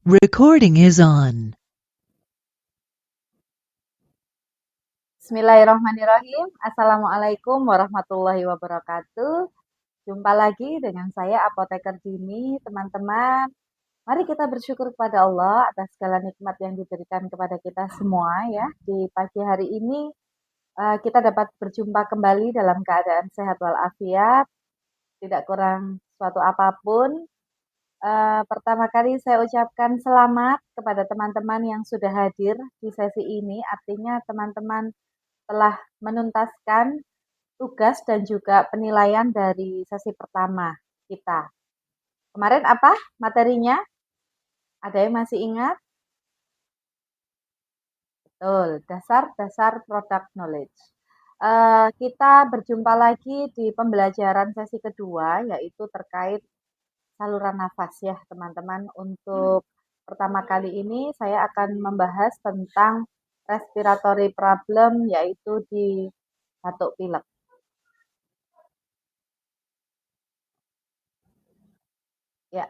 Recording is on. Bismillahirrahmanirrahim. Assalamualaikum warahmatullahi wabarakatuh. Jumpa lagi dengan saya Apoteker Dini, teman-teman. Mari kita bersyukur kepada Allah atas segala nikmat yang diberikan kepada kita semua ya. Di pagi hari ini kita dapat berjumpa kembali dalam keadaan sehat walafiat, tidak kurang suatu apapun. Pertama kali saya ucapkan selamat kepada teman-teman yang sudah hadir di sesi ini. Artinya teman-teman telah menuntaskan tugas dan juga penilaian dari sesi pertama kita. Kemarin apa materinya? Ada yang masih ingat? Betul, dasar-dasar product knowledge. Kita berjumpa lagi di pembelajaran sesi kedua, yaitu terkait saluran nafas ya teman-teman. Untuk pertama kali ini saya akan membahas tentang respiratory problem, yaitu di batuk pilek. Ya,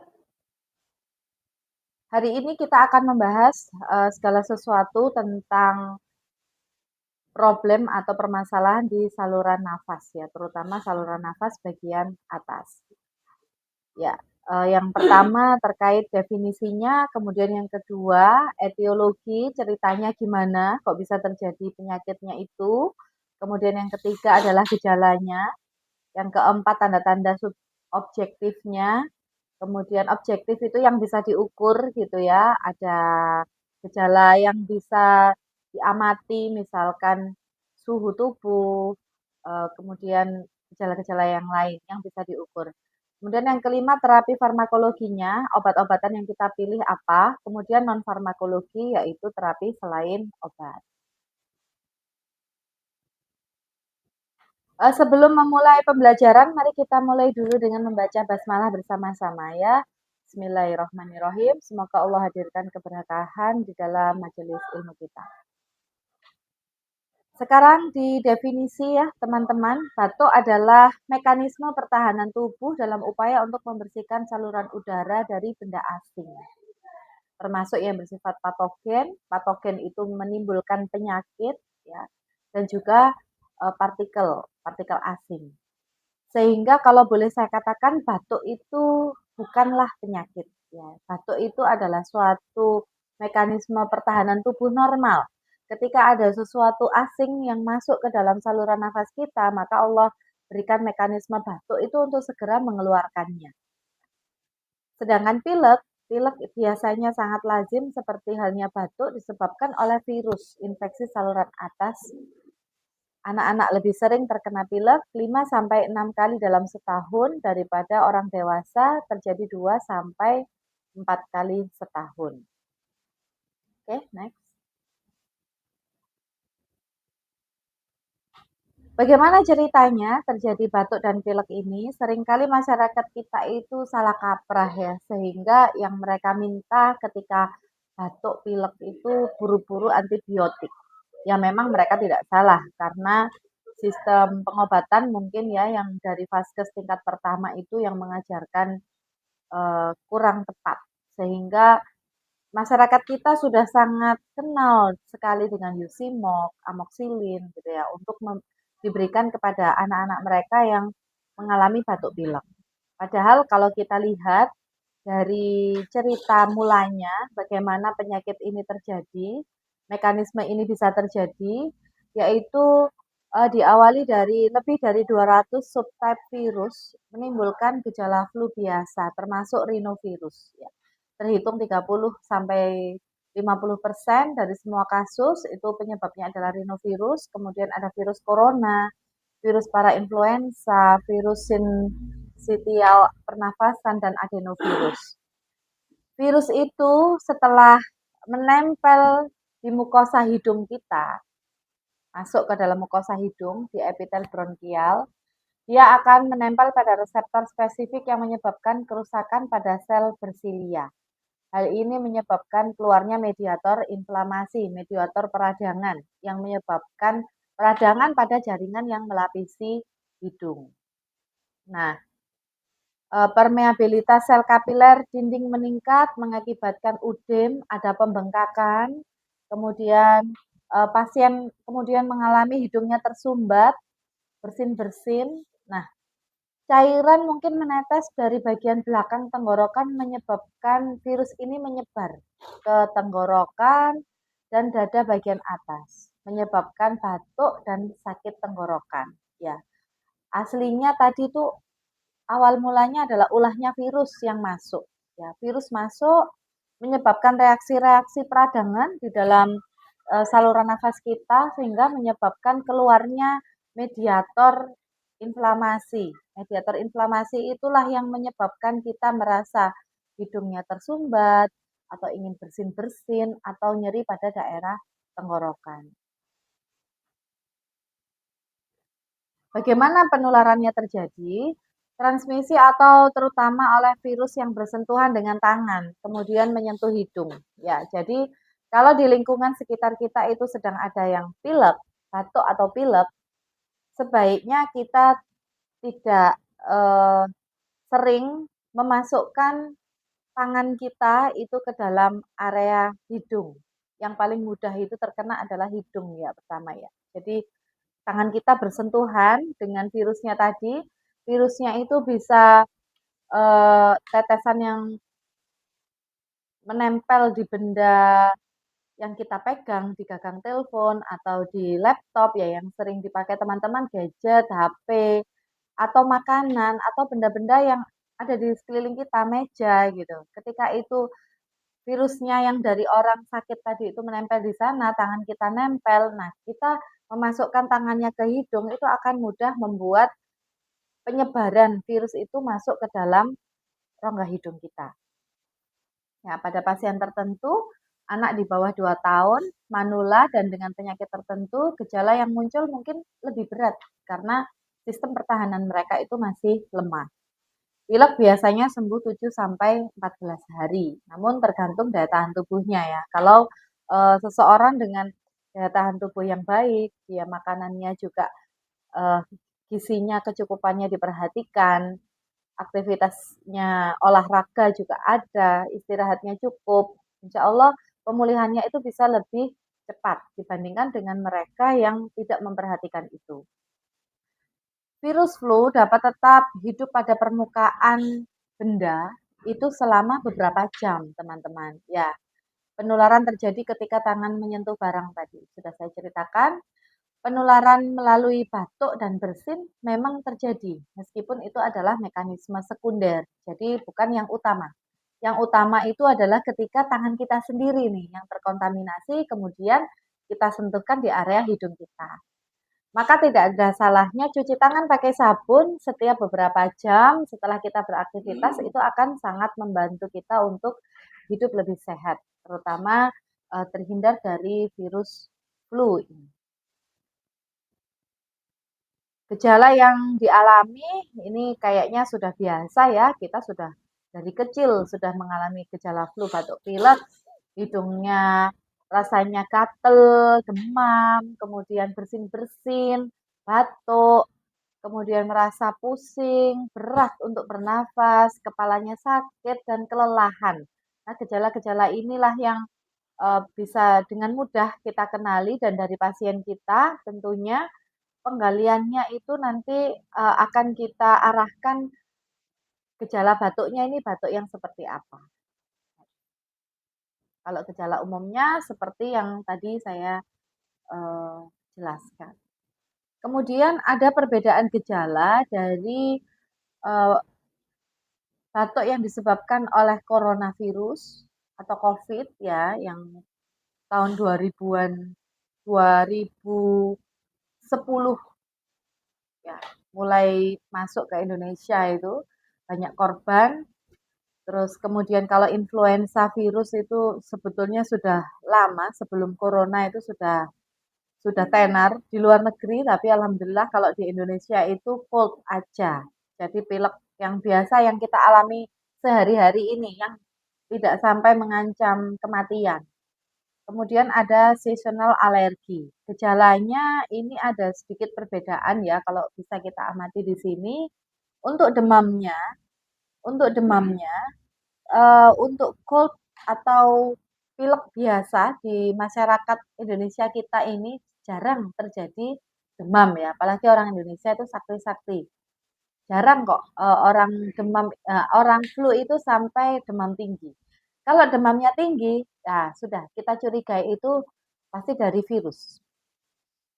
hari ini kita akan membahas segala sesuatu tentang problem atau permasalahan di saluran nafas ya, terutama saluran nafas bagian atas. Ya, yang pertama terkait definisinya, kemudian yang kedua etiologi, ceritanya gimana, kok bisa terjadi penyakitnya itu. Kemudian yang ketiga adalah gejalanya. Yang keempat tanda-tanda objektifnya. Kemudian objektif itu yang bisa diukur gitu ya. Ada gejala yang bisa diamati, misalkan suhu tubuh, kemudian gejala-gejala yang lain yang bisa diukur. Kemudian yang kelima terapi farmakologinya, obat-obatan yang kita pilih apa. Kemudian non farmakologi yaitu terapi selain obat. Sebelum memulai pembelajaran, mari kita mulai dulu dengan membaca basmalah bersama-sama ya. Bismillahirrahmanirrahim. Semoga Allah hadirkan keberkahan di dalam majelis ilmu kita. Sekarang di definisi ya teman-teman, batuk adalah mekanisme pertahanan tubuh dalam upaya untuk membersihkan saluran udara dari benda asing. Termasuk yang bersifat patogen. Patogen itu menimbulkan penyakit ya, dan juga partikel asing. Sehingga kalau boleh saya katakan batuk itu bukanlah penyakit ya. Batuk itu adalah suatu mekanisme pertahanan tubuh normal. Ketika ada sesuatu asing yang masuk ke dalam saluran nafas kita, maka Allah berikan mekanisme batuk itu untuk segera mengeluarkannya. Sedangkan pilek, pilek biasanya sangat lazim seperti halnya batuk disebabkan oleh virus infeksi saluran atas. Anak-anak lebih sering terkena pilek 5 sampai 6 kali dalam setahun daripada orang dewasa terjadi 2 sampai 4 kali setahun. Oke, next. Bagaimana ceritanya terjadi batuk dan pilek ini? Seringkali masyarakat kita itu salah kaprah ya, sehingga yang mereka minta ketika batuk pilek itu buru-buru antibiotik. Ya memang mereka tidak salah karena sistem pengobatan mungkin ya yang dari vaskes tingkat pertama itu yang mengajarkan kurang tepat sehingga masyarakat kita sudah sangat kenal sekali dengan Yusimok, amoxilin gitu ya untuk diberikan kepada anak-anak mereka yang mengalami batuk pilek. Padahal kalau kita lihat dari cerita mulanya bagaimana penyakit ini terjadi, mekanisme ini bisa terjadi, yaitu diawali dari lebih dari 200 subtype virus menimbulkan gejala flu biasa, termasuk rhinovirus. Ya. Terhitung 30 sampai 50% dari semua kasus itu penyebabnya adalah rhinovirus, kemudian ada virus corona, virus parainfluenza, virus sinyal pernafasan, dan adenovirus. Virus itu setelah menempel di mukosa hidung kita, masuk ke dalam mukosa hidung di epitel bronkial, dia akan menempel pada reseptor spesifik yang menyebabkan kerusakan pada sel bersilia. Hal ini menyebabkan keluarnya mediator inflamasi, mediator peradangan, yang menyebabkan peradangan pada jaringan yang melapisi hidung. Nah, Permeabilitas sel kapiler dinding meningkat mengakibatkan udem, ada pembengkakan, kemudian pasien kemudian mengalami hidungnya tersumbat, bersin-bersin. Nah, cairan mungkin menetes dari bagian belakang tenggorokan menyebabkan virus ini menyebar ke tenggorokan dan dada bagian atas, menyebabkan batuk dan sakit tenggorokan. Ya, aslinya tadi tuh awal mulanya adalah ulahnya virus yang masuk. Ya, virus masuk menyebabkan reaksi-reaksi peradangan di dalam saluran nafas kita sehingga menyebabkan keluarnya mediator inflamasi. Mediator inflamasi itulah yang menyebabkan kita merasa hidungnya tersumbat atau ingin bersin-bersin atau nyeri pada daerah tenggorokan. Bagaimana penularannya terjadi? Transmisi atau terutama oleh virus yang bersentuhan dengan tangan, kemudian menyentuh hidung. Ya, jadi kalau di lingkungan sekitar kita itu sedang ada yang pilek, batuk atau pilek, sebaiknya kita tidak sering memasukkan tangan kita itu ke dalam area hidung. Yang paling mudah itu terkena adalah hidung ya pertama ya. Jadi tangan kita bersentuhan dengan virusnya tadi, virusnya itu bisa tetesan yang menempel di benda yang kita pegang, di gagang telepon atau di laptop ya yang sering dipakai teman-teman, gadget, HP, atau makanan atau benda-benda yang ada di sekeliling kita, meja gitu. Ketika itu virusnya yang dari orang sakit tadi itu menempel di sana, tangan kita nempel, nah kita memasukkan tangannya ke hidung itu akan mudah membuat penyebaran virus itu masuk ke dalam rongga hidung kita. Ya, pada pasien tertentu, anak di bawah 2 tahun, manula dan dengan penyakit tertentu, gejala yang muncul mungkin lebih berat karena sistem pertahanan mereka itu masih lemah. Pilek biasanya sembuh 7 sampai 14 hari, namun tergantung daya tahan tubuhnya ya. Kalau seseorang dengan daya tahan tubuh yang baik, dia makanannya juga eh, gizinya kecukupannya diperhatikan, aktivitasnya olahraga juga ada, istirahatnya cukup. Insya Allah pemulihannya itu bisa lebih cepat dibandingkan dengan mereka yang tidak memperhatikan itu. Virus flu dapat tetap hidup pada permukaan benda itu selama beberapa jam, teman-teman. Ya, penularan terjadi ketika tangan menyentuh barang tadi. Sudah saya ceritakan, penularan melalui batuk dan bersin memang terjadi, meskipun itu adalah mekanisme sekunder, jadi bukan yang utama. Yang utama itu adalah ketika tangan kita sendiri nih yang terkontaminasi, kemudian kita sentuhkan di area hidung kita. Maka tidak ada salahnya cuci tangan pakai sabun setiap beberapa jam setelah kita beraktivitas, itu akan sangat membantu kita untuk hidup lebih sehat, terutama terhindar dari virus flu ini. Gejala yang dialami ini kayaknya sudah biasa ya, kita sudah dari kecil sudah mengalami gejala flu, batuk pilek, hidungnya rasanya gatel, demam, kemudian bersin-bersin, batuk, kemudian merasa pusing, berat untuk bernafas, kepalanya sakit, dan kelelahan. Nah, gejala-gejala inilah yang bisa dengan mudah kita kenali dan dari pasien kita tentunya penggaliannya itu nanti akan kita arahkan gejala batuknya ini batuk yang seperti apa. Kalau gejala umumnya seperti yang tadi saya jelaskan. Kemudian ada perbedaan gejala dari batuk yang disebabkan oleh coronavirus atau COVID ya, yang tahun 2000-an 2010 ya, mulai masuk ke Indonesia itu banyak korban. Terus kemudian kalau influenza virus itu sebetulnya sudah lama sebelum corona itu sudah tenar di luar negeri, tapi alhamdulillah kalau di Indonesia itu cold aja. Jadi pilek yang biasa yang kita alami sehari-hari ini yang tidak sampai mengancam kematian. Kemudian ada seasonal alergi. Gejalanya ini ada sedikit perbedaan ya kalau bisa kita amati di sini. Untuk demamnya Untuk demamnya, untuk cold atau pilek biasa di masyarakat Indonesia kita ini jarang terjadi demam ya, apalagi orang Indonesia itu sakti-sakti. Jarang kok orang demam, orang flu itu sampai demam tinggi. Kalau demamnya tinggi, ya sudah kita curigai itu pasti dari virus.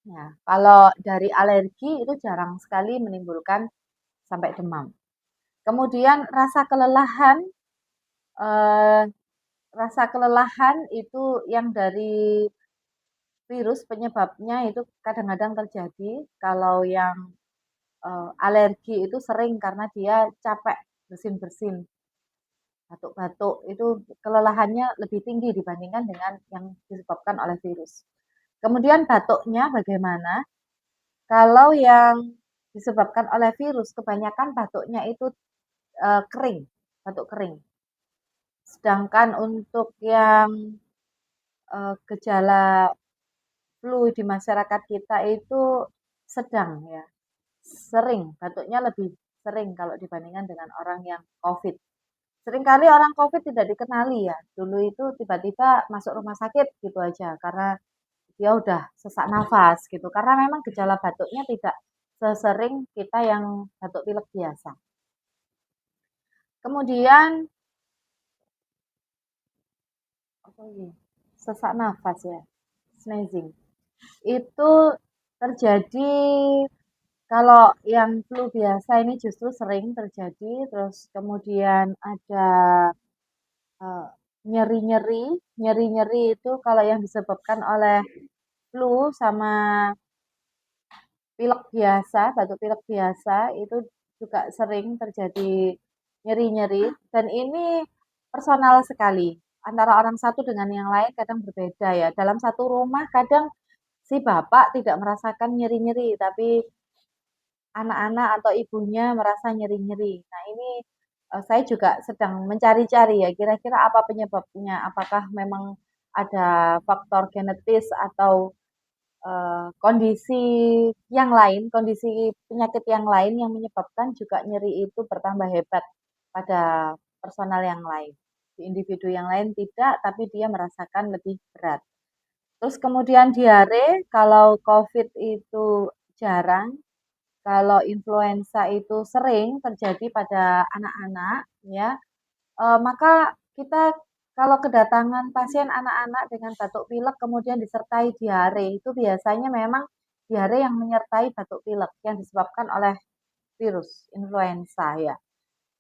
Nah, kalau dari alergi itu jarang sekali menimbulkan sampai demam. Kemudian eh, rasa kelelahan itu yang dari virus penyebabnya itu kadang-kadang terjadi. Kalau yang alergi itu sering karena dia capek bersin-bersin, batuk-batuk itu kelelahannya lebih tinggi dibandingkan dengan yang disebabkan oleh virus. Kemudian batuknya bagaimana? Kalau yang disebabkan oleh virus, kebanyakan batuknya itu kering, batuk kering. Sedangkan untuk yang gejala flu di masyarakat kita itu sedang ya, sering, batuknya lebih sering kalau dibandingkan dengan orang yang COVID. Seringkali orang COVID tidak dikenali ya. Dulu itu tiba-tiba masuk rumah sakit gitu aja karena dia udah sesak nafas gitu. Karena memang gejala batuknya tidak sesering kita yang batuk pilek biasa. Kemudian apa lagi? Sesak nafas ya, sneezing. Itu terjadi kalau yang flu biasa ini justru sering terjadi, terus kemudian ada eh, nyeri-nyeri. Nyeri-nyeri itu kalau yang disebabkan oleh flu sama pilek biasa, batuk pilek biasa itu juga sering terjadi nyeri-nyeri dan ini personal sekali. Antara orang satu dengan yang lain kadang berbeda ya. Dalam satu rumah kadang si bapak tidak merasakan nyeri-nyeri, tapi anak-anak atau ibunya merasa nyeri-nyeri. Nah, ini saya juga sedang mencari-cari ya, kira-kira apa penyebabnya? Apakah memang ada faktor genetis atau kondisi yang lain, kondisi penyakit yang lain yang menyebabkan juga nyeri itu bertambah hebat pada personal yang lain. Di individu yang lain tidak, tapi dia merasakan lebih berat. Terus kemudian diare, kalau COVID itu jarang, kalau influenza itu sering terjadi pada anak-anak, ya, maka kita kalau kedatangan pasien anak-anak dengan batuk pilek kemudian disertai diare, itu biasanya memang diare yang menyertai batuk pilek yang disebabkan oleh virus influenza ya.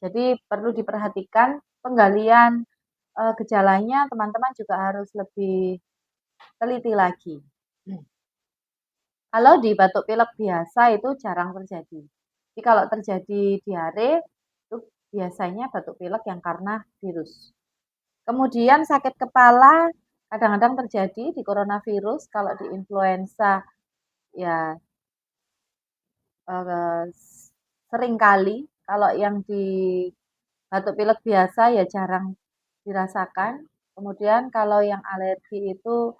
Jadi perlu diperhatikan penggalian gejalanya, teman-teman juga harus lebih teliti lagi. Kalau di batuk pilek biasa itu jarang terjadi. Jadi kalau terjadi diare itu biasanya batuk pilek yang karena virus. Kemudian sakit kepala kadang-kadang terjadi di coronavirus, kalau di influenza ya eh, sering kali, kalau yang di batuk pilek biasa ya jarang dirasakan. Kemudian kalau yang alergi itu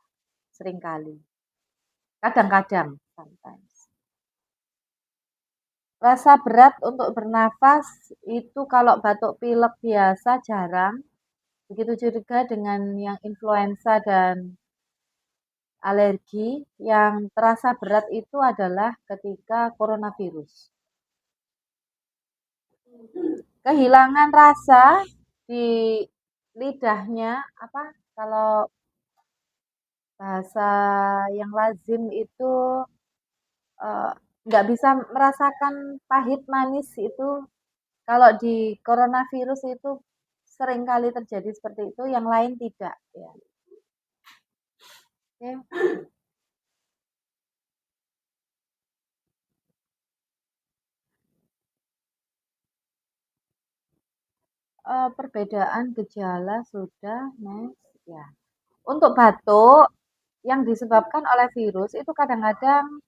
sering kali, kadang-kadang, sometimes. Rasa berat untuk bernafas itu kalau batuk pilek biasa jarang, begitu juga dengan yang influenza dan alergi. Yang terasa berat itu adalah ketika coronavirus. Kehilangan rasa di lidahnya, apa kalau bahasa yang lazim itu eh, nggak bisa merasakan pahit manis itu. Kalau di coronavirus itu sering kali terjadi seperti itu, yang lain tidak ya. Oke. Perbedaan gejala sudah, next ya. Untuk batuk yang disebabkan oleh virus itu kadang-kadang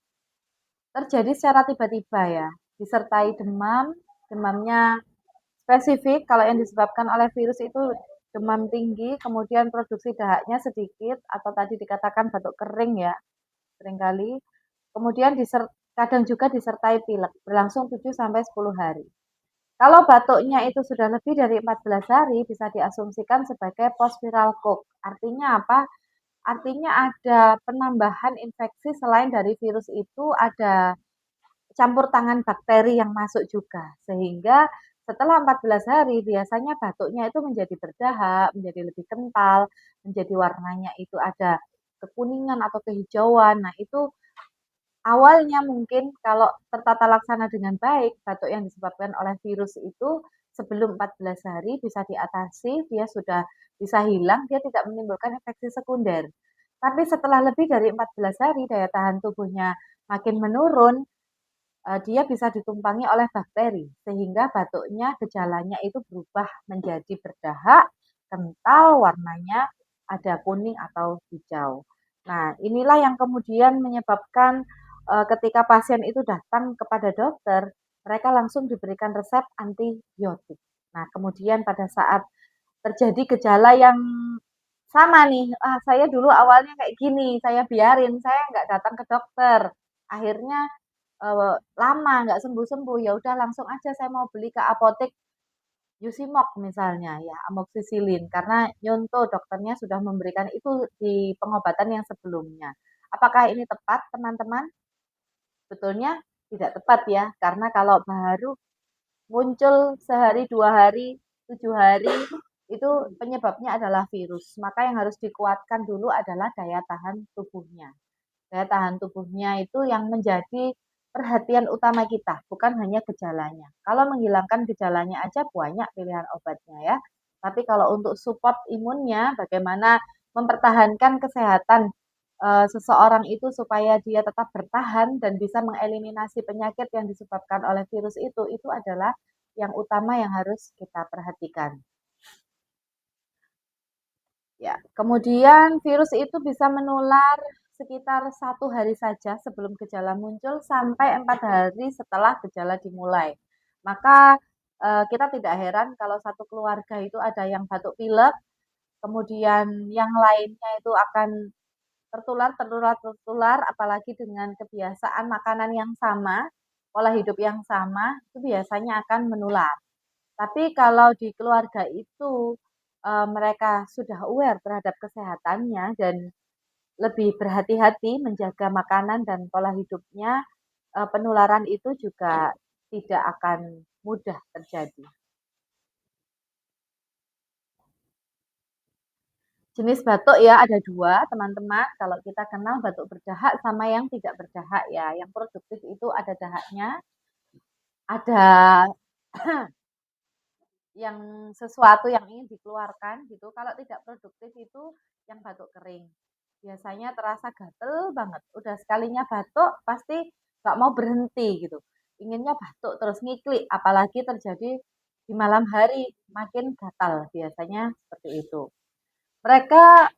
terjadi secara tiba-tiba ya, disertai demam, demamnya spesifik. Kalau yang disebabkan oleh virus itu demam tinggi, kemudian produksi dahaknya sedikit atau tadi dikatakan batuk kering ya, seringkali. Kemudian kadang juga disertai pilek, berlangsung 7 sampai 10 hari. Kalau batuknya itu sudah lebih dari 14 hari bisa diasumsikan sebagai post viral cough. Artinya apa? Artinya ada penambahan infeksi selain dari virus itu ada campur tangan bakteri yang masuk juga. Sehingga setelah 14 hari biasanya batuknya itu menjadi berdahak, menjadi lebih kental, menjadi warnanya itu ada kekuningan atau kehijauan. Nah, itu awalnya mungkin kalau tertata laksana dengan baik, batuk yang disebabkan oleh virus itu sebelum 14 hari bisa diatasi, dia sudah bisa hilang, dia tidak menimbulkan infeksi sekunder. Tapi setelah lebih dari 14 hari daya tahan tubuhnya makin menurun, dia bisa ditumpangi oleh bakteri sehingga batuknya gejalanya itu berubah menjadi berdahak, kental, warnanya ada kuning atau hijau. Nah, inilah yang kemudian menyebabkan ketika pasien itu datang kepada dokter, mereka langsung diberikan resep antibiotik. Nah, kemudian pada saat terjadi gejala yang sama nih, saya dulu awalnya kayak gini, saya biarin, saya nggak datang ke dokter. Akhirnya lama nggak sembuh-sembuh, ya udah langsung aja saya mau beli ke apotek Yusimok misalnya ya, amoxicillin karena nyontoh dokternya sudah memberikan itu di pengobatan yang sebelumnya. Apakah ini tepat teman-teman? Sebetulnya tidak tepat ya, karena kalau baru muncul sehari, 2 hari, 7 hari, itu penyebabnya adalah virus. Maka yang harus dikuatkan dulu adalah daya tahan tubuhnya. Daya tahan tubuhnya itu yang menjadi perhatian utama kita, bukan hanya gejalanya. Kalau menghilangkan gejalanya aja banyak pilihan obatnya ya. Tapi kalau untuk support imunnya, bagaimana mempertahankan kesehatan seseorang itu supaya dia tetap bertahan dan bisa mengeliminasi penyakit yang disebabkan oleh virus itu adalah yang utama yang harus kita perhatikan. Ya, kemudian virus itu bisa menular sekitar 1 hari saja sebelum gejala muncul sampai 4 hari setelah gejala dimulai. Maka kita tidak heran kalau satu keluarga itu ada yang batuk pilek, kemudian yang lainnya itu akan tertular, apalagi dengan kebiasaan makanan yang sama, pola hidup yang sama, itu biasanya akan menular. Tapi kalau di keluarga itu mereka sudah aware terhadap kesehatannya dan lebih berhati-hati menjaga makanan dan pola hidupnya, penularan itu juga tidak akan mudah terjadi. Jenis batuk ya ada dua, teman-teman. Kalau kita kenal batuk berdahak sama yang tidak berdahak ya. Yang produktif itu ada dahaknya, ada yang sesuatu yang ingin dikeluarkan gitu. Kalau tidak produktif itu yang batuk kering. Biasanya terasa gatel banget. Udah sekalinya batuk pasti nggak mau berhenti gitu. Inginnya batuk terus ngiklik, apalagi terjadi di malam hari makin gatal biasanya seperti itu. Mereka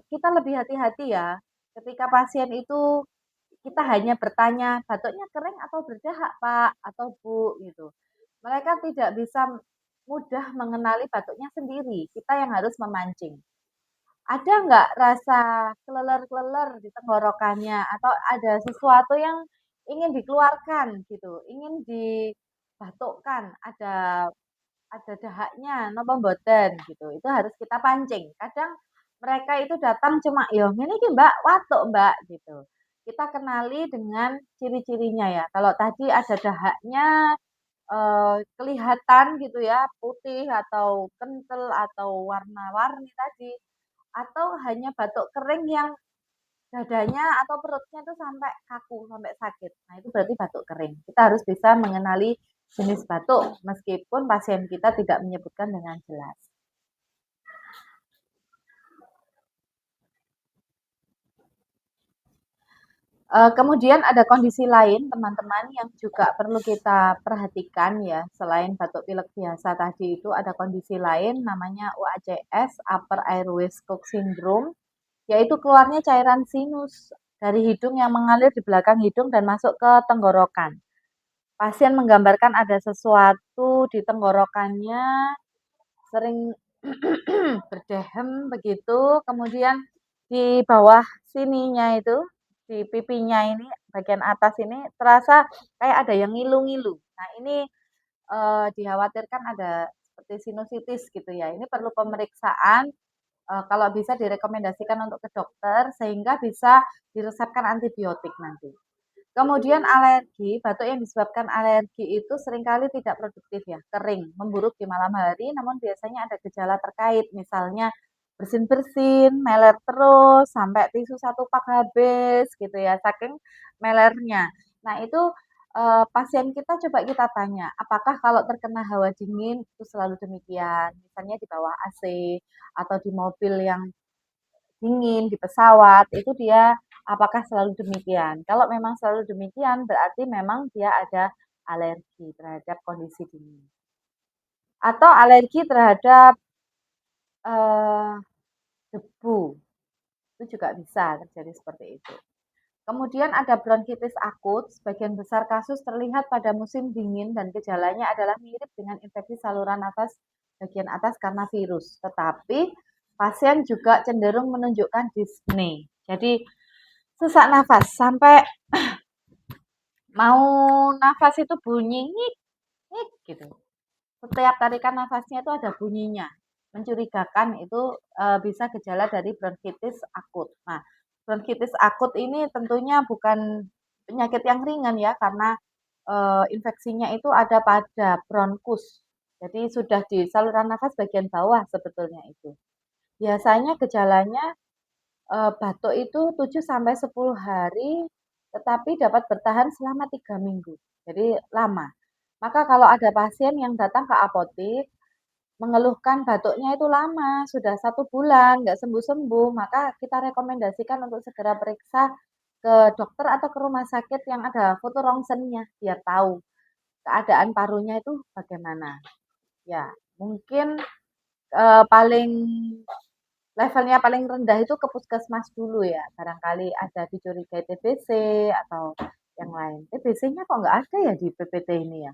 kita lebih hati-hati ya ketika pasien itu kita hanya bertanya batuknya kering atau berdahak Pak atau Bu gitu. Mereka tidak bisa mudah mengenali batuknya sendiri. Kita yang harus memancing. Ada nggak rasa keleler-keleler di tenggorokannya atau ada sesuatu yang ingin dikeluarkan gitu, ingin dibatukkan, ada dahaknya napa mboten gitu. Itu harus kita pancing. Kadang mereka itu datang cuma, "Yo ngene iki Mbak, watuk Mbak," gitu. Kita kenali dengan ciri-cirinya ya. Kalau tadi ada dahaknya kelihatan gitu ya, putih atau kental atau warna-warni tadi, atau hanya batuk kering yang dadanya atau perutnya itu sampai kaku, sampai sakit. Nah, itu berarti batuk kering. Kita harus bisa mengenali jenis batuk meskipun pasien kita tidak menyebutkan dengan jelas. Kemudian ada kondisi lain teman-teman yang juga perlu kita perhatikan ya, selain batuk pilek biasa tadi itu ada kondisi lain namanya UACS, Upper Airways Cough Syndrome, yaitu keluarnya cairan sinus dari hidung yang mengalir di belakang hidung dan masuk ke tenggorokan. Pasien menggambarkan ada sesuatu di tenggorokannya, sering berdehem begitu, kemudian di bawah sininya itu, di pipinya ini, bagian atas ini terasa kayak ada yang ngilu-ngilu. Nah, ini dikhawatirkan ada seperti sinusitis gitu ya. Ini perlu pemeriksaan, kalau bisa direkomendasikan untuk ke dokter sehingga bisa diresepkan antibiotik nanti. Kemudian alergi, batuk yang disebabkan alergi itu seringkali tidak produktif ya, kering, memburuk di malam hari, namun biasanya ada gejala terkait, misalnya bersin-bersin, meler terus, sampai tisu satu pak habis gitu ya, saking melernya. Nah itu pasien kita coba kita tanya, apakah kalau terkena hawa dingin itu selalu demikian, misalnya di bawah AC atau di mobil yang dingin di pesawat itu dia apakah selalu demikian? Kalau memang selalu demikian berarti memang dia ada alergi terhadap kondisi dingin. Atau alergi terhadap eh, debu, itu juga bisa terjadi seperti itu. Kemudian ada bronkitis akut, sebagian besar kasus terlihat pada musim dingin dan gejalanya adalah mirip dengan infeksi saluran nafas bagian atas karena virus. Tetapi pasien juga cenderung menunjukkan dyspnea. Jadi sesak nafas sampai mau nafas itu bunyi ngik ngik gitu. Setiap tarikan nafasnya itu ada bunyinya. Mencurigakan itu bisa gejala dari bronkitis akut. Nah, bronkitis akut ini tentunya bukan penyakit yang ringan ya karena infeksinya itu ada pada bronkus. Jadi sudah di saluran nafas bagian bawah sebetulnya itu. Biasanya gejalanya batuk itu 7 sampai 10 hari, tetapi dapat bertahan selama 3 minggu. Jadi lama. Maka kalau ada pasien yang datang ke apotik mengeluhkan batuknya itu lama, sudah 1 bulan nggak sembuh-sembuh, maka kita rekomendasikan untuk segera periksa ke dokter atau ke rumah sakit yang ada foto rongsennya biar tahu keadaan parunya itu bagaimana. Ya, mungkin paling levelnya paling rendah itu ke puskesmas dulu ya, barangkali ada dicurigai TBC atau yang lain. TBC-nya kok nggak ada ya di PPT ini ya?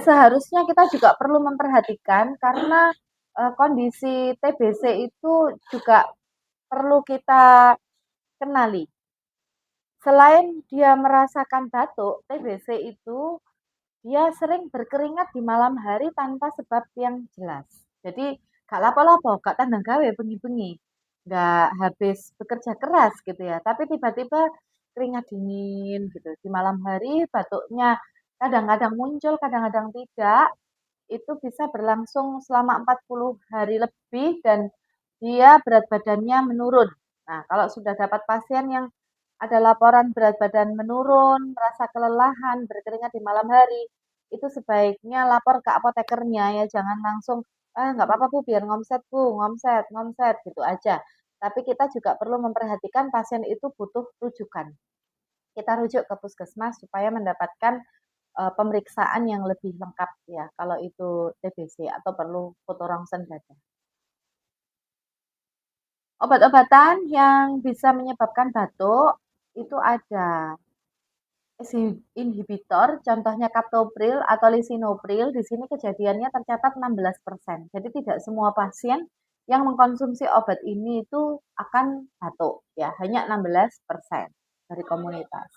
Seharusnya kita juga perlu memperhatikan karena kondisi TBC itu juga perlu kita kenali. Selain dia merasakan batuk, TBC itu dia sering berkeringat di malam hari tanpa sebab yang jelas. Jadi gak lapo-lapo, gak tandang gawe bengi-bengi, gak habis bekerja keras gitu ya. Tapi tiba-tiba keringat dingin gitu. Di malam hari batuknya kadang-kadang muncul, kadang-kadang tidak. Itu bisa berlangsung selama 40 hari lebih dan dia berat badannya menurun. Nah, kalau sudah dapat pasien yang ada laporan berat badan menurun, merasa kelelahan, berkeringat di malam hari, itu sebaiknya lapor ke apotekernya ya, jangan langsung, ah nggak apa-apa Bu, biar ngomset Bu, ngomset, ngomset, gitu aja. Tapi kita juga perlu memperhatikan pasien itu butuh rujukan. Kita rujuk ke puskesmas supaya mendapatkan pemeriksaan yang lebih lengkap ya, kalau itu TBC atau perlu foto rongsen dada. Obat-obatan yang bisa menyebabkan batuk itu ada inhibitor, contohnya captopril atau lisinopril. Di sini kejadiannya tercatat 16%. Jadi tidak semua pasien yang mengkonsumsi obat ini itu akan batuk, ya hanya 16% dari komunitas.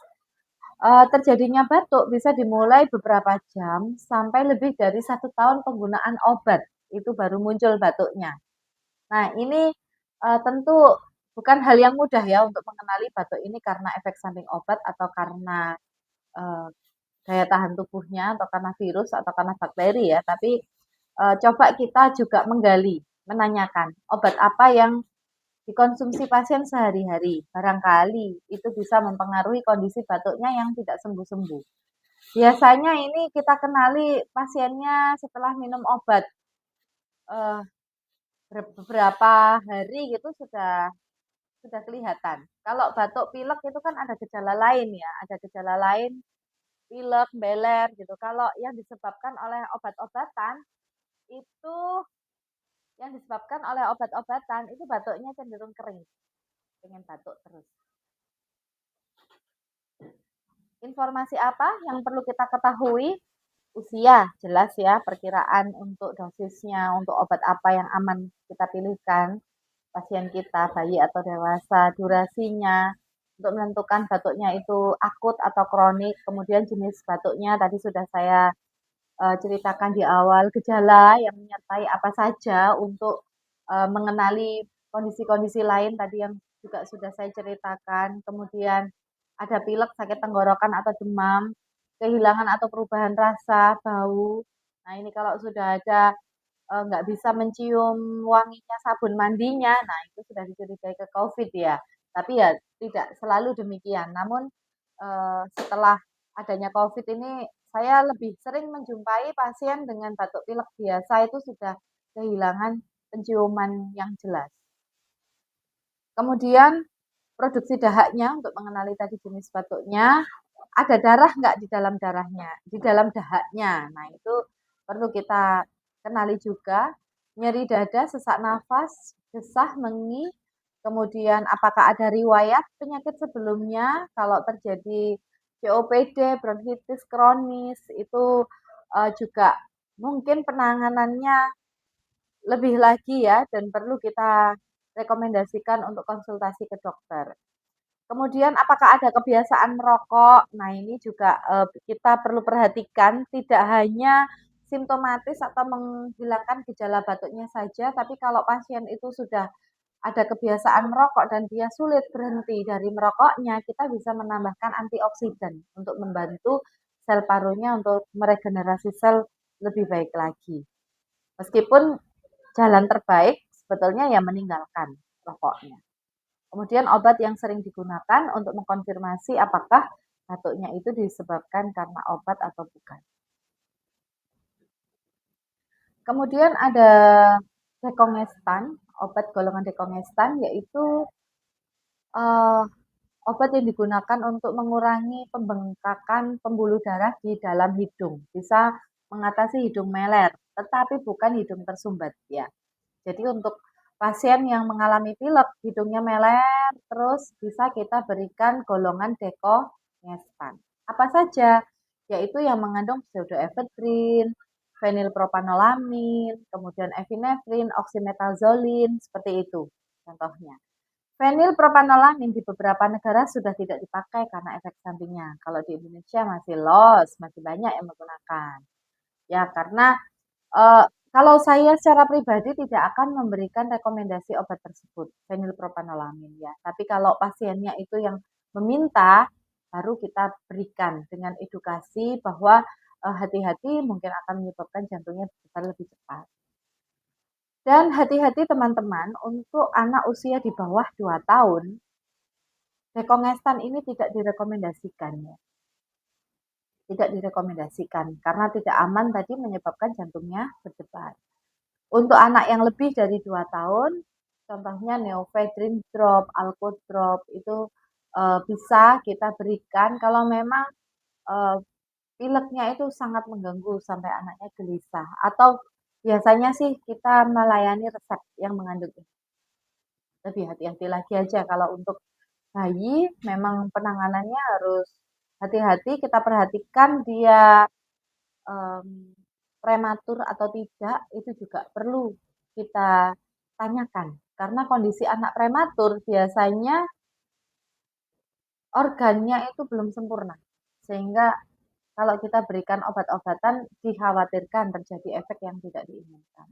Terjadinya batuk bisa dimulai beberapa jam sampai lebih dari 1 tahun penggunaan obat, itu baru muncul batuknya. Nah, ini tentu bukan hal yang mudah ya untuk mengenali batuk ini karena efek samping obat atau karena uh, daya tahan tubuhnya atau karena virus atau karena bakteri ya, tapi coba kita juga menggali, menanyakan obat apa yang dikonsumsi pasien sehari-hari. Barangkali itu bisa mempengaruhi kondisi batuknya yang tidak sembuh-sembuh. Biasanya ini kita kenali pasiennya setelah minum obat eh, beberapa hari gitu sudah kelihatan. Kalau batuk pilek itu kan ada gejala lain ya, ada gejala lain pilek, beler gitu. Kalau yang disebabkan oleh obat-obatan itu yang disebabkan oleh obat-obatan itu batuknya cenderung kering, pengen batuk terus. Informasi apa yang perlu kita ketahui? Usia, jelas ya, perkiraan untuk dosisnya, untuk obat apa yang aman kita pilihkan, pasien kita, bayi atau dewasa, durasinya, untuk menentukan batuknya itu akut atau kronik, kemudian jenis batuknya tadi sudah saya ceritakan di awal gejala yang menyertai apa saja untuk mengenali kondisi-kondisi lain tadi yang juga sudah saya ceritakan. Kemudian ada pilek, sakit tenggorokan atau demam, kehilangan atau perubahan rasa, bau. Nah ini kalau sudah ada nggak bisa mencium wanginya sabun mandinya, nah itu sudah dicurigai ke COVID ya. Tapi ya tidak selalu demikian. Namun setelah adanya COVID ini saya lebih sering menjumpai pasien dengan batuk pilek biasa itu sudah kehilangan penciuman yang jelas. Kemudian produksi dahaknya untuk mengenali tadi jenis batuknya, ada darah nggak di dalam darahnya, di dalam dahaknya. Nah itu perlu kita kenali juga. Nyeri dada, sesak nafas, desah, mengi, kemudian apakah ada riwayat penyakit sebelumnya, kalau terjadi COPD, bronkitis kronis, itu juga mungkin penanganannya lebih lagi ya dan perlu kita rekomendasikan untuk konsultasi ke dokter. Kemudian apakah ada kebiasaan merokok? Nah, ini juga kita perlu perhatikan tidak hanya simptomatis atau menghilangkan gejala batuknya saja, tapi kalau pasien itu sudah ada kebiasaan merokok dan dia sulit berhenti dari merokoknya, kita bisa menambahkan antioksidan untuk membantu sel parunya untuk meregenerasi sel lebih baik lagi. Meskipun jalan terbaik sebetulnya ya meninggalkan rokoknya. Kemudian obat yang sering digunakan untuk mengkonfirmasi apakah batuknya itu disebabkan karena obat atau bukan. Kemudian ada dekongestan, obat golongan dekongestan yaitu uh, obat yang digunakan untuk mengurangi pembengkakan pembuluh darah di dalam hidung. Bisa mengatasi hidung meler, tetapi bukan hidung tersumbat ya. Jadi untuk pasien yang mengalami pilek, hidungnya meler, terus bisa kita berikan golongan dekongestan. Apa saja? Yaitu yang mengandung pseudoephedrine, fenilpropanolamin, kemudian epinefrin, oxymetazoline, seperti itu contohnya. Fenilpropanolamin di beberapa negara sudah tidak dipakai karena efek sampingnya. Kalau di Indonesia masih los, masih banyak yang menggunakan. Ya, karena uh, kalau saya secara pribadi tidak akan memberikan rekomendasi obat tersebut, fenilpropanolamin ya. Tapi kalau pasiennya itu yang meminta, baru kita berikan dengan edukasi bahwa hati-hati mungkin akan menyebabkan jantungnya berdebar lebih cepat. Dan hati-hati teman-teman untuk anak usia di bawah 2 tahun, dekongestan ini tidak direkomendasikan ya. Tidak direkomendasikan karena tidak aman tadi menyebabkan jantungnya berdebar. Untuk anak yang lebih dari 2 tahun, contohnya neofedrin drop, alkodrop itu bisa kita berikan kalau memang pileknya itu sangat mengganggu sampai anaknya gelisah. Atau biasanya sih kita melayani resep yang mengandung ini. Lebih hati-hati lagi aja kalau untuk bayi memang penanganannya harus hati-hati, kita perhatikan dia prematur atau tidak itu juga perlu kita tanyakan. Karena kondisi anak prematur biasanya organnya itu belum sempurna. Sehingga kalau kita berikan obat-obatan dikhawatirkan terjadi efek yang tidak diinginkan.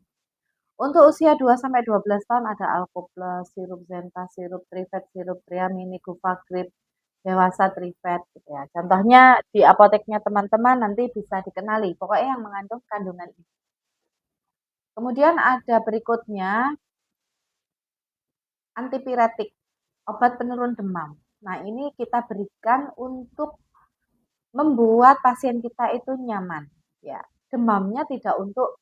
Untuk usia 2-12 tahun ada Alkoplus, sirup Zenta, sirup Trifet, sirup Triamini, Guvagrip, dewasa Trifet gitu ya. Contohnya di apoteknya teman-teman nanti bisa dikenali. Pokoknya yang mengandung kandungan ini. Kemudian ada berikutnya antipiretik, obat penurun demam. Nah, ini kita berikan untuk membuat pasien kita itu nyaman. Ya, demamnya tidak untuk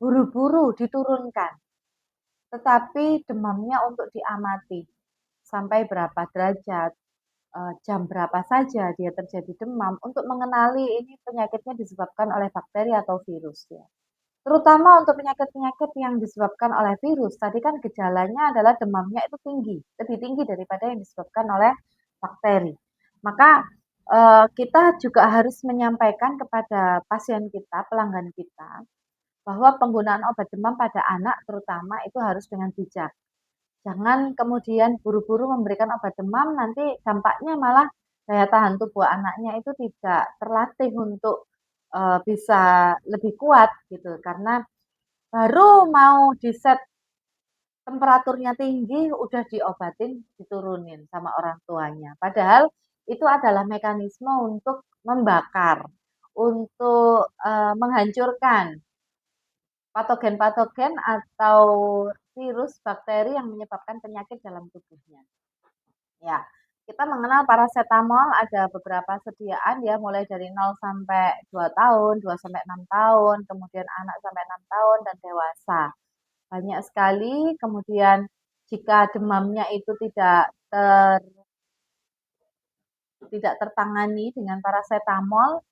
buru-buru diturunkan, tetapi demamnya untuk diamati sampai berapa derajat, jam berapa saja dia terjadi demam untuk mengenali ini penyakitnya disebabkan oleh bakteri atau virus ya. Terutama untuk penyakit-penyakit yang disebabkan oleh virus, tadi kan gejalanya adalah demamnya itu tinggi, lebih tinggi daripada yang disebabkan oleh bakteri. Maka kita juga harus menyampaikan kepada pasien kita, pelanggan kita, bahwa penggunaan obat demam pada anak terutama itu harus dengan bijak. Jangan kemudian buru-buru memberikan obat demam, nanti dampaknya malah daya tahan tubuh anaknya itu tidak terlatih untuk bisa lebih kuat gitu, karena baru mau di-set temperaturnya tinggi, udah diobatin, diturunin sama orang tuanya. Padahal itu adalah mekanisme untuk membakar, untuk, menghancurkan patogen-patogen atau virus, bakteri yang menyebabkan penyakit dalam tubuhnya. Ya, kita mengenal parasetamol ada beberapa sediaan ya, mulai dari 0 sampai 2 tahun, 2 sampai 6 tahun, kemudian anak sampai 6 tahun dan dewasa. Banyak sekali, kemudian jika demamnya itu tidak tertangani dengan parasetamol,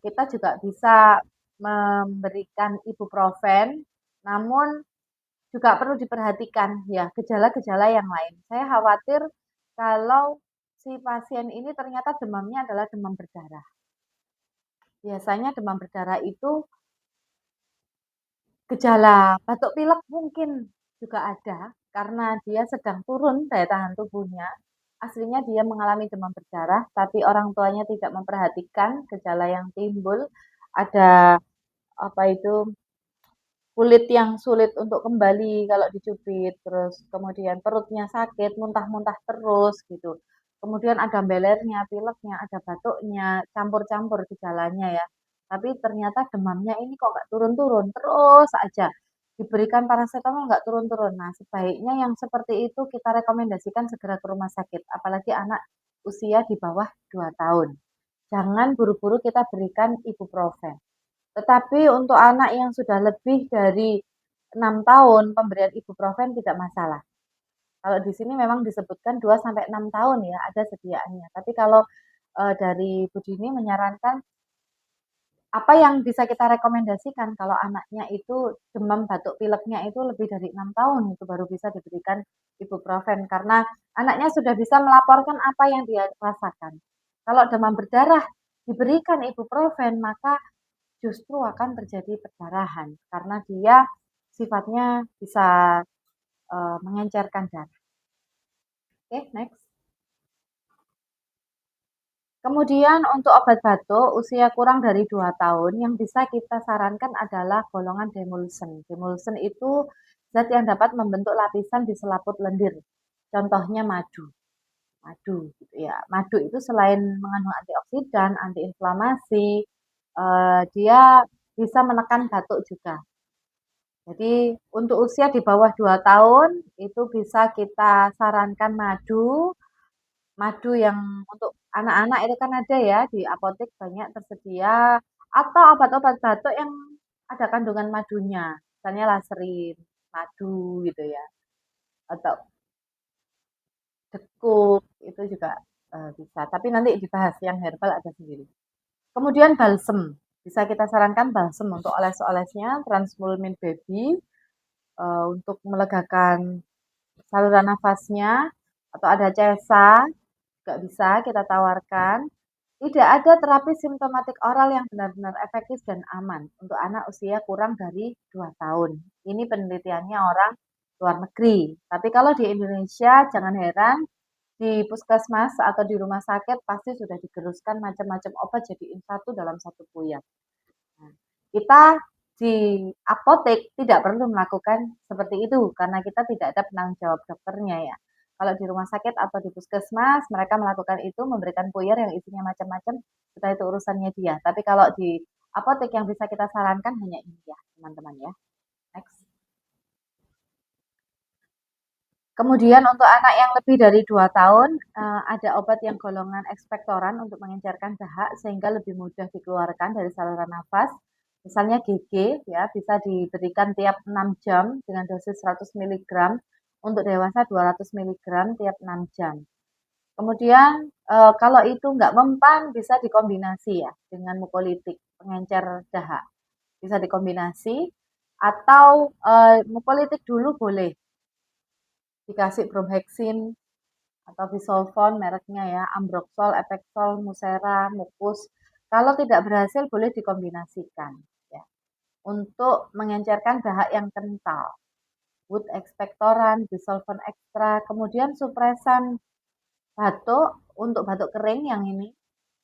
kita juga bisa memberikan ibuprofen, namun juga perlu diperhatikan ya gejala-gejala yang lain. Saya khawatir kalau si pasien ini ternyata demamnya adalah demam berdarah. Biasanya demam berdarah itu gejala batuk pilek mungkin juga ada karena dia sedang turun daya tahan tubuhnya. Aslinya dia mengalami demam berdarah, tapi orang tuanya tidak memperhatikan gejala yang timbul. Ada apa itu kulit yang sulit untuk kembali kalau dicubit, terus kemudian perutnya sakit, muntah-muntah terus gitu. Kemudian ada belernya, pileknya, ada batuknya, campur-campur gejalanya ya. Tapi ternyata demamnya ini kok nggak turun-turun, terus aja diberikan paracetamol nggak turun-turun. Nah, sebaiknya yang seperti itu kita rekomendasikan segera ke rumah sakit, apalagi anak usia di bawah 2 tahun. Jangan buru-buru kita berikan ibuprofen. Tetapi untuk anak yang sudah lebih dari 6 tahun, pemberian ibuprofen tidak masalah. Kalau di sini memang disebutkan 2 sampai 6 tahun ya, ada sediaannya. Tapi kalau dari Bu Dini menyarankan apa yang bisa kita rekomendasikan kalau anaknya itu demam batuk pileknya itu lebih dari 6 tahun itu baru bisa diberikan ibuprofen karena anaknya sudah bisa melaporkan apa yang dia rasakan. Kalau demam berdarah diberikan ibuprofen maka justru akan terjadi perdarahan karena dia sifatnya bisa mengencerkan darah. Oke, next. Kemudian untuk obat batuk usia kurang dari 2 tahun yang bisa kita sarankan adalah golongan demulsion. Demulsion itu zat yang dapat membentuk lapisan di selaput lendir. Contohnya madu. Madu gitu ya. Madu itu selain mengandung antioksidan, antiinflamasi, dia bisa menekan batuk juga. Jadi untuk usia di bawah 2 tahun itu bisa kita sarankan madu, madu yang untuk anak-anak itu kan ada ya di apotek banyak tersedia atau obat-obat batuk yang ada kandungan madunya, misalnya laserin, madu gitu ya, atau dekuk itu juga bisa. Tapi nanti dibahas yang herbal ada sendiri. Kemudian balsem, bisa kita sarankan balsem untuk oles-olesnya, Transmulmin Baby untuk melegakan saluran nafasnya atau ada cesa juga bisa kita tawarkan. Tidak ada terapi simptomatik oral yang benar-benar efektif dan aman untuk anak usia kurang dari 2 tahun. Ini penelitiannya orang luar negeri. Tapi kalau di Indonesia jangan heran di puskesmas atau di rumah sakit pasti sudah digeruskan macam-macam obat jadiin satu dalam satu puyat. Nah, kita di apotek tidak perlu melakukan seperti itu karena kita tidak ada penanggung jawab dokternya ya. Kalau di rumah sakit atau di puskesmas, mereka melakukan itu, memberikan puyer yang isinya macam-macam, sudah itu urusannya dia. Tapi kalau di apotek yang bisa kita sarankan hanya ini ya, teman-teman ya. Next. Kemudian untuk anak yang lebih dari 2 tahun, ada obat yang golongan ekspektoran untuk mengencerkan dahak sehingga lebih mudah dikeluarkan dari saluran nafas. Misalnya GG ya, bisa diberikan tiap 6 jam dengan dosis 100 mg, untuk dewasa 200 mg tiap 6 jam. Kemudian kalau itu nggak mempan bisa dikombinasi ya dengan mukolitik, pengencer dahak. Bisa dikombinasi atau mukolitik dulu boleh dikasih bromhexin atau bisolfon mereknya ya, ambroxol, epexol, musera, mukus. Kalau tidak berhasil boleh dikombinasikan ya. Untuk mengencerkan dahak yang kental. Wood expectorant, bisolfon ekstra, kemudian supresan batuk untuk batuk kering yang ini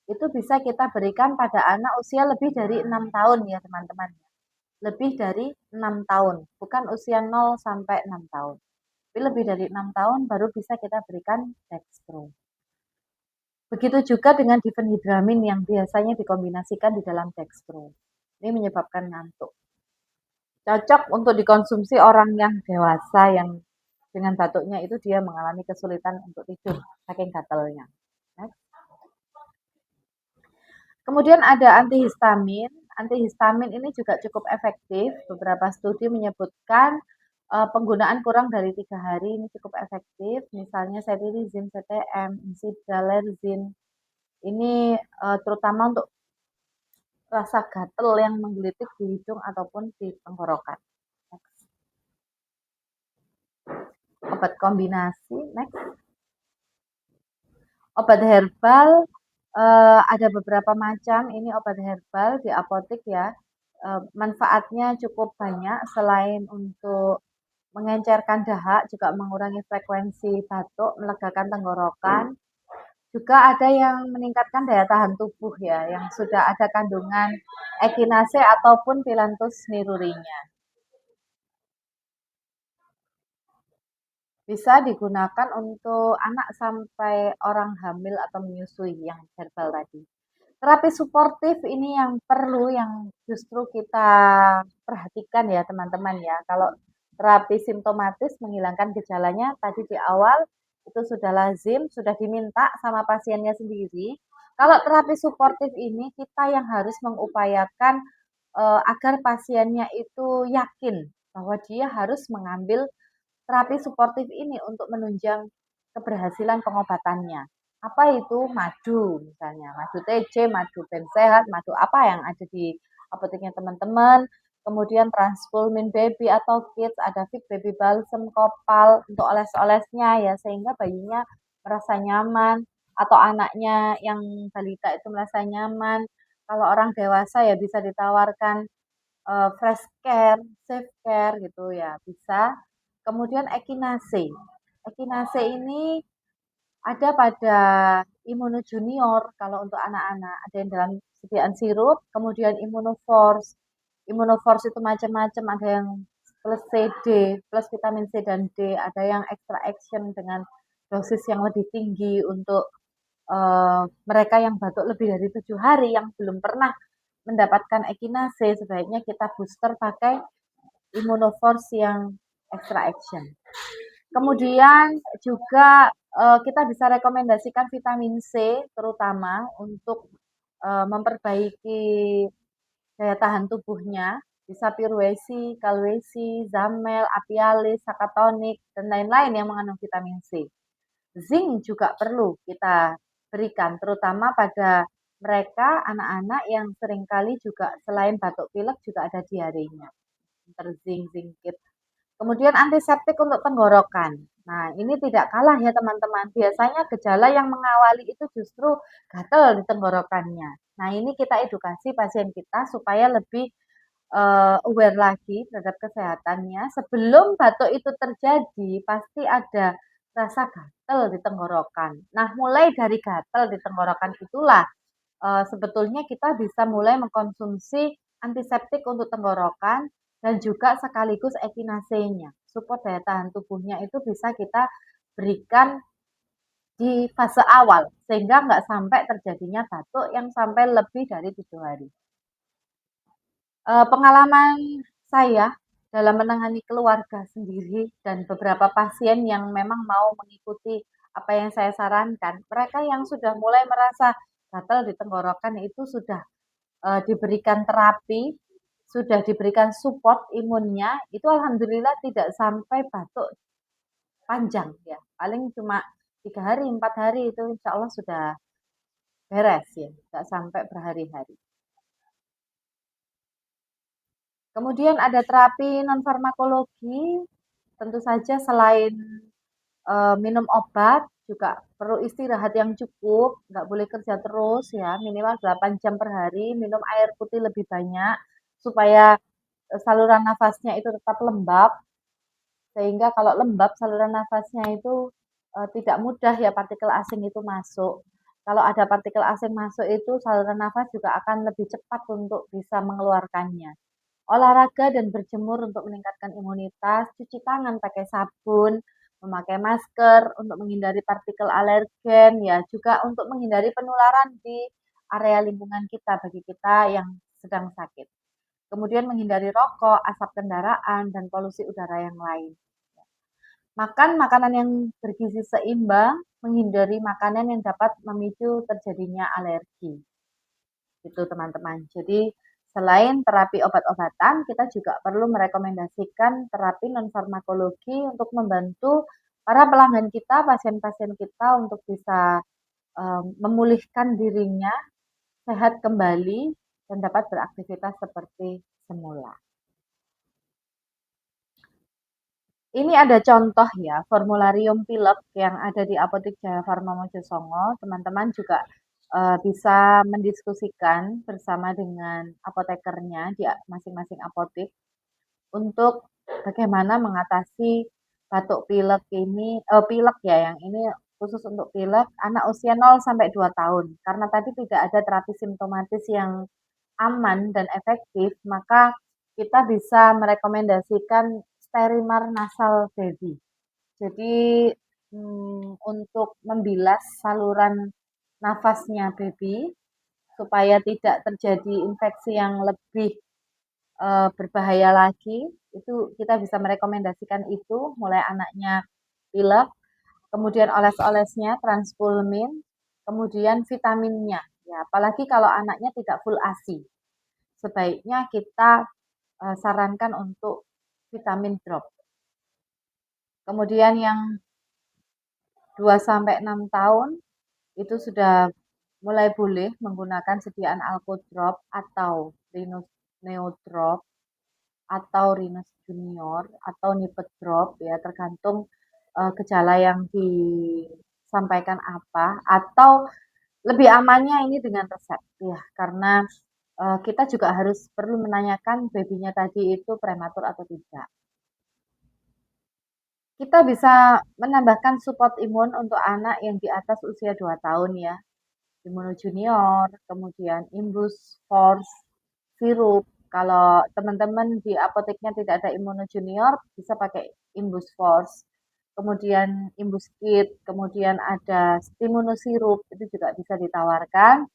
itu bisa kita berikan pada anak usia lebih dari 6 tahun ya teman-teman. Lebih dari 6 tahun, bukan usia 0 sampai 6 tahun. Tapi lebih dari 6 tahun baru bisa kita berikan dextro. Begitu juga dengan difenhidramin yang biasanya dikombinasikan di dalam dextro. Ini menyebabkan ngantuk. Cocok untuk dikonsumsi orang yang dewasa yang dengan batuknya itu dia mengalami kesulitan untuk tidur saking gatalnya. Kemudian ada antihistamin. Antihistamin ini juga cukup efektif. Beberapa studi menyebutkan penggunaan kurang dari 3 hari ini cukup efektif. Misalnya cetirizine, CTM, insidalergin. Ini terutama untuk rasa gatal yang menggelitik di hidung ataupun di tenggorokan. Next. Obat kombinasi, next. Obat herbal ada beberapa macam. Ini obat herbal di apotek ya. Manfaatnya cukup banyak selain untuk mengencerkan dahak, juga mengurangi frekuensi batuk, melegakan tenggorokan. Juga ada yang meningkatkan daya tahan tubuh ya, yang sudah ada kandungan echinacea ataupun Phyllanthus nirurinya. Bisa digunakan untuk anak sampai orang hamil atau menyusui yang herbal tadi. Terapi suportif ini yang perlu yang justru kita perhatikan ya teman-teman ya. Kalau terapi simptomatis menghilangkan gejalanya tadi di awal itu sudah lazim, sudah diminta sama pasiennya sendiri. Kalau terapi suportif ini kita yang harus mengupayakan agar pasiennya itu yakin bahwa dia harus mengambil terapi suportif ini untuk menunjang keberhasilan pengobatannya. Apa itu? Madu misalnya, madu TC, madu ben sehat, madu apa yang ada di apoteknya teman-teman. Kemudian Transfulmin Baby atau Kids, ada Fit Baby Balsam, Kopal untuk oles-olesnya ya sehingga bayinya merasa nyaman atau anaknya yang balita itu merasa nyaman. Kalau orang dewasa ya bisa ditawarkan fresh care, safe care gitu ya bisa. Kemudian echinacea. Echinacea ini ada pada Immunojunior kalau untuk anak-anak, ada yang dalam sediaan sirup, kemudian Immunoforce. Immunoforce itu macam-macam, ada yang plus CD, plus vitamin C dan D, ada yang extra action dengan dosis yang lebih tinggi untuk mereka yang batuk lebih dari 7 hari yang belum pernah mendapatkan echinacea, sebaiknya kita booster pakai Immunoforce yang extra action. Kemudian juga kita bisa rekomendasikan vitamin C terutama untuk memperbaiki daya tahan tubuhnya. Bisa Piruesi, Kalwesi, Zamel, Apialis, Sakatonik, dan lain-lain yang mengandung vitamin C. Zinc juga perlu kita berikan, terutama pada mereka anak-anak yang seringkali juga selain batuk pilek juga ada diarenya. Zinc, Zinkit. Kemudian antiseptik untuk tenggorokan. Nah, ini tidak kalah ya teman-teman. Biasanya gejala yang mengawali itu justru gatal di tenggorokannya. Nah, ini kita edukasi pasien kita supaya lebih aware lagi terhadap kesehatannya. Sebelum batuk itu terjadi, pasti ada rasa gatal di tenggorokan. Nah, mulai dari gatal di tenggorokan itulah sebetulnya kita bisa mulai mengkonsumsi antiseptik untuk tenggorokan dan juga sekaligus echinacea-nya. Support daya tahan tubuhnya itu bisa kita berikan di fase awal sehingga nggak sampai terjadinya batuk yang sampai lebih dari 7 hari. Pengalaman saya dalam menangani keluarga sendiri dan beberapa pasien yang memang mau mengikuti apa yang saya sarankan, mereka yang sudah mulai merasa gatal di tenggorokan itu sudah diberikan terapi, sudah diberikan support imunnya, itu alhamdulillah tidak sampai batuk panjang ya. Paling cuma 3 hari, 4 hari itu insya Allah sudah beres ya, nggak sampai berhari-hari. Kemudian ada terapi non farmakologi, tentu saja selain minum obat juga perlu istirahat yang cukup, nggak boleh kerja terus ya, minimal 8 jam per hari, minum air putih lebih banyak supaya saluran nafasnya itu tetap lembab, sehingga kalau lembab saluran nafasnya itu tidak mudah ya partikel asing itu masuk. kalau ada partikel asing masuk itu saluran nafas juga akan lebih cepat untuk bisa mengeluarkannya. Olahraga dan berjemur untuk meningkatkan imunitas, cuci tangan pakai sabun, memakai masker untuk menghindari partikel alergen, ya juga untuk menghindari penularan di area lingkungan kita bagi kita yang sedang sakit. Kemudian menghindari rokok, asap kendaraan, dan polusi udara yang lain. Makan makanan yang bergizi seimbang, menghindari makanan yang dapat memicu terjadinya alergi. Itu teman-teman. Jadi selain terapi obat-obatan, kita juga perlu merekomendasikan terapi non-farmakologi untuk membantu para pelanggan kita, pasien-pasien kita untuk bisa memulihkan dirinya, sehat kembali, dan dapat beraktivitas seperti semula. Ini ada contoh ya, formularium pilek yang ada di Apotik Jaya Farma Mojosongo. Teman-teman juga bisa mendiskusikan bersama dengan apotekernya di masing-masing apotik untuk bagaimana mengatasi batuk pilek ini, pilek ya, yang ini khusus untuk pilek anak usia 0 sampai 2 tahun. Karena tadi tidak ada terapi simptomatis yang aman dan efektif, maka kita bisa merekomendasikan Sterimar Nasal Baby. Jadi untuk membilas saluran nafasnya baby supaya tidak terjadi infeksi yang lebih berbahaya lagi, itu kita bisa merekomendasikan itu mulai anaknya pilek, kemudian oles-olesnya Transpulmin, kemudian vitaminnya. Ya, apalagi kalau anaknya tidak full ASI. Sebaiknya kita sarankan untuk vitamin drop. Kemudian yang 2 sampai 6 tahun itu sudah mulai boleh menggunakan sediaan Alkodrop atau Rinus Neodrop atau Rinus Junior atau Nipet Drop ya, tergantung gejala yang disampaikan apa, atau lebih amannya ini dengan resep ya, karena kita juga harus perlu menanyakan babynya tadi itu prematur atau tidak. Kita bisa menambahkan support imun untuk anak yang di atas usia 2 tahun ya. Immunojunior, kemudian Imbus Force, sirup. Kalau teman-teman di apoteknya tidak ada Immunojunior, bisa pakai Imbus Force. Kemudian Imbus Kit, kemudian ada Stimuno sirup, itu juga bisa ditawarkan.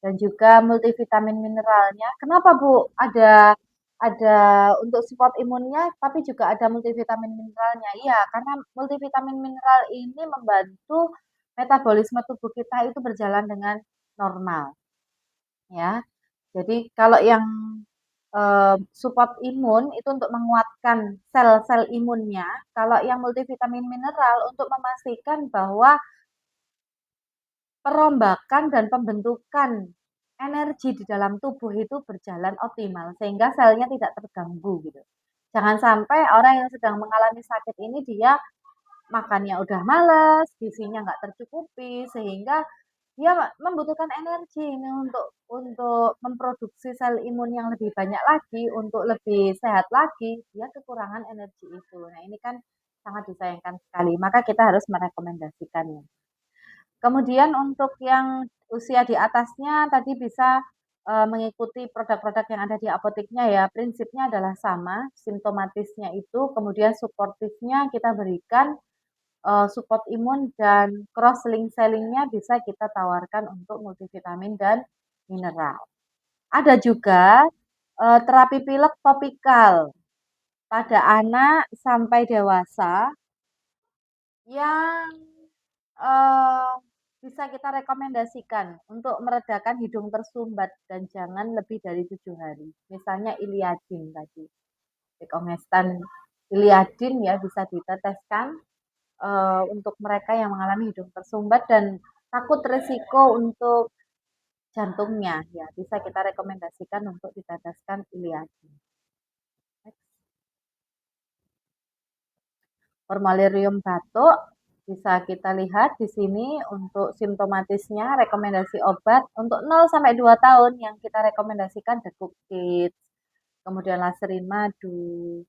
Dan juga multivitamin mineralnya. Kenapa Bu? Ada untuk support imunnya, tapi juga ada multivitamin mineralnya. Iya, karena multivitamin mineral ini membantu metabolisme tubuh kita itu berjalan dengan normal, ya. Jadi kalau yang support imun itu untuk menguatkan sel-sel imunnya, kalau yang multivitamin mineral untuk memastikan bahwa perombakan dan pembentukan energi di dalam tubuh itu berjalan optimal sehingga selnya tidak terganggu gitu. Jangan sampai orang yang sedang mengalami sakit ini dia makannya udah males, gizinya nggak tercukupi sehingga dia membutuhkan energi ini untuk memproduksi sel imun yang lebih banyak lagi, untuk lebih sehat lagi, dia kekurangan energi itu. Nah, ini kan sangat disayangkan sekali. Maka kita harus merekomendasikannya. Kemudian untuk yang usia di atasnya tadi bisa mengikuti produk-produk yang ada di apoteknya ya. Prinsipnya adalah sama, simptomatisnya itu, kemudian suportifnya kita berikan support imun dan cross link sellingnya bisa kita tawarkan untuk multivitamin dan mineral. Ada juga terapi pilek topikal pada anak sampai dewasa yang eh, bisa kita rekomendasikan untuk meredakan hidung tersumbat dan jangan lebih dari 7 hari. Misalnya Iliadin tadi, Dekongestan Iliadin ya bisa diteteskan untuk mereka yang mengalami hidung tersumbat dan takut risiko untuk jantungnya ya bisa kita rekomendasikan untuk diteteskan Iliadin. Formularium batuk bisa kita lihat di sini untuk simptomatisnya, rekomendasi obat untuk 0 sampai 2 tahun yang kita rekomendasikan Dekuk Kids, kemudian Laserin Madu,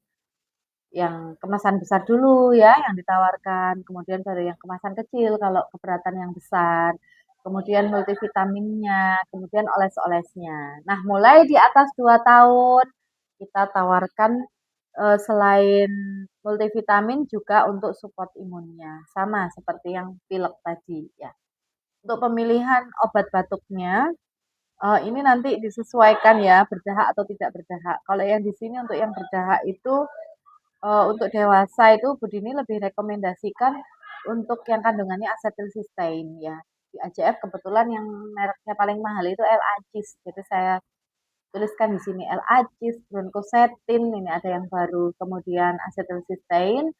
yang kemasan besar dulu ya yang ditawarkan, kemudian baru yang kemasan kecil kalau keberatan yang besar. kemudian multivitaminnya, kemudian oles-olesnya. Nah, mulai di atas 2 tahun kita tawarkan selain multivitamin juga untuk support imunnya, sama seperti yang pilek tadi ya. Untuk pemilihan obat batuknya, ini nanti disesuaikan ya, berdahak atau tidak berdahak. Kalau yang di sini untuk yang berdahak itu, untuk dewasa itu Bu Dini lebih rekomendasikan untuk yang kandungannya asetilsistein ya. Di AJF kebetulan yang mereknya paling mahal itu L-Acis, jadi saya tuliskan di sini L-Acis, bronkosetin, ini ada yang baru, kemudian asetilsistein.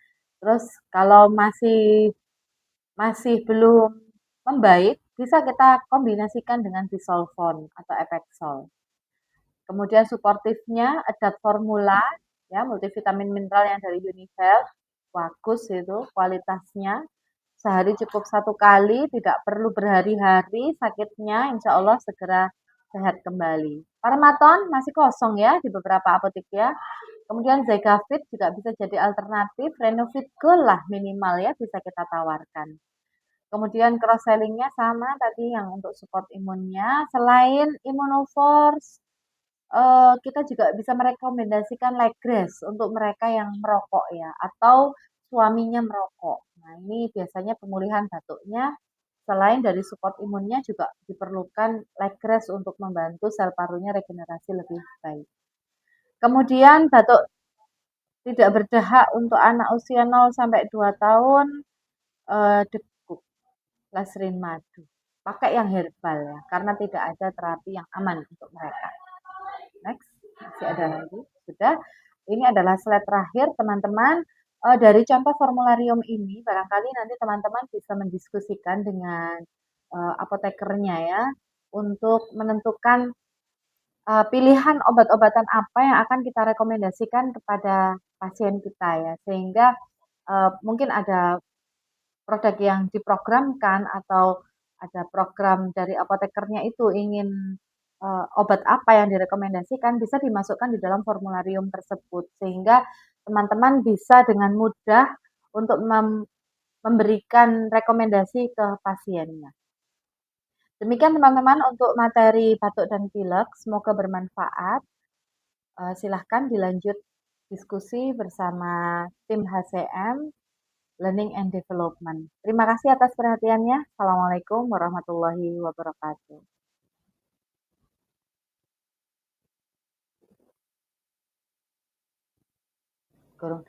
Terus kalau masih masih belum membaik, bisa kita kombinasikan dengan bisolfon atau Epexol. Kemudian suportifnya Adapt Formula, ya multivitamin mineral yang dari Unihealth, bagus itu kualitasnya. Sehari cukup 1 kali, tidak perlu berhari-hari sakitnya, insya Allah segera sehat kembali. Parmaton masih kosong ya di beberapa apotek ya. Kemudian Zegafit juga bisa jadi alternatif, Renovit Gold lah minimal ya bisa kita tawarkan. Kemudian cross sellingnya sama tadi yang untuk support imunnya. Selain Immunoforce, kita juga bisa merekomendasikan Leggrass untuk mereka yang merokok ya, atau suaminya merokok. Nah, ini biasanya pemulihan batuknya selain dari support imunnya juga diperlukan Leggrass untuk membantu sel parunya regenerasi lebih baik. Kemudian batuk tidak berdahak untuk anak usia 0 sampai 2 tahun, Depuk, Lasrin Madu. Pakai yang herbal ya, karena tidak ada terapi yang aman untuk mereka. Next, masih ada lagi. Sudah. Ini adalah slide terakhir, teman-teman. Dari contoh formularium ini, barangkali nanti teman-teman bisa mendiskusikan dengan apotekernya ya, untuk menentukan pilihan obat-obatan apa yang akan kita rekomendasikan kepada pasien kita ya, sehingga mungkin ada produk yang diprogramkan atau ada program dari apotekernya itu ingin obat apa yang direkomendasikan bisa dimasukkan di dalam formularium tersebut sehingga teman-teman bisa dengan mudah untuk memberikan rekomendasi ke pasiennya. Demikian teman-teman untuk materi batuk dan pilek, semoga bermanfaat. Silahkan dilanjut diskusi bersama tim HCM Learning and Development. Terima kasih atas perhatiannya. Assalamualaikum warahmatullahi wabarakatuh. Kurang